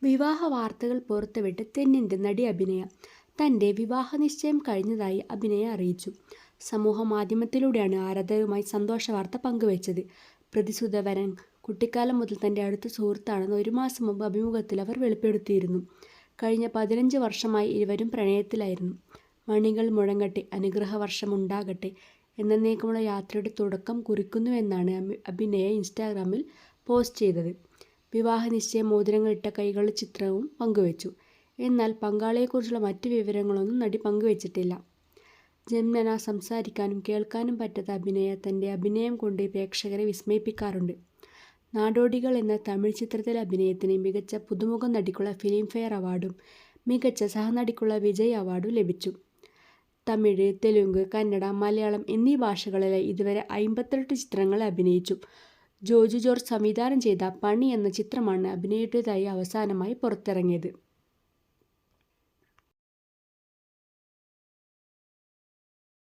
വിവാഹ വാർത്തകൾ പുറത്തുവിട്ട് തെന്നിന്ത്യൻ നടി അഭിനയ തൻ്റെ വിവാഹ നിശ്ചയം കഴിഞ്ഞതായി അഭിനയ അറിയിച്ചു. സമൂഹ മാധ്യമത്തിലൂടെയാണ് ആരാധകരുമായി സന്തോഷ വാർത്ത പങ്കുവച്ചത്. പ്രതിസുത വരൻ കുട്ടിക്കാലം മുതൽ തൻ്റെ അടുത്ത സുഹൃത്താണെന്ന് ഒരു മാസം മുമ്പ് അഭിമുഖത്തിൽ അവർ വെളിപ്പെടുത്തിയിരുന്നു. കഴിഞ്ഞ 15 വർഷമായി ഇരുവരും പ്രണയത്തിലായിരുന്നു. മണികൾ മുഴങ്ങട്ടെ, അനുഗ്രഹവർഷമുണ്ടാകട്ടെ, എന്നേക്കുമുള്ള യാത്രയുടെ തുടക്കം കുറിക്കുന്നുവെന്നാണ് അഭിനയ ഇൻസ്റ്റാഗ്രാമിൽ പോസ്റ്റ് ചെയ്തത്. വിവാഹ നിശ്ചയ മോതിരങ്ങളിട്ട കൈകളുടെ ചിത്രവും പങ്കുവച്ചു. എന്നാൽ പങ്കാളിയെക്കുറിച്ചുള്ള മറ്റ് വിവരങ്ങളൊന്നും നടി പങ്കുവച്ചിട്ടില്ല. ജന്മനാ സംസാരിക്കാനും കേൾക്കാനും പറ്റാത്ത അഭിനയ തൻ്റെ അഭിനയം കൊണ്ട് പ്രേക്ഷകരെ വിസ്മയിപ്പിക്കാറുണ്ട്. നാടോടികൾ എന്ന തമിഴ് ചിത്രത്തിലെ അഭിനയത്തിന് മികച്ച പുതുമുഖ നടിക്കുള്ള ഫിലിംഫെയർ അവാർഡും മികച്ച സഹനടിക്കുള്ള വിജയ് അവാർഡും ലഭിച്ചു. തമിഴ്, തെലുങ്ക്, കന്നഡ, മലയാളം എന്നീ ഭാഷകളിലായി ഇതുവരെ 58 ചിത്രങ്ങളിൽ അഭിനയിച്ചു. ജോജു ജോർജ് സംവിധാനം ചെയ്ത പണി എന്ന ചിത്രമാണ് അഭിനയയുടേതായി അവസാനമായി പുറത്തിറങ്ങിയത്.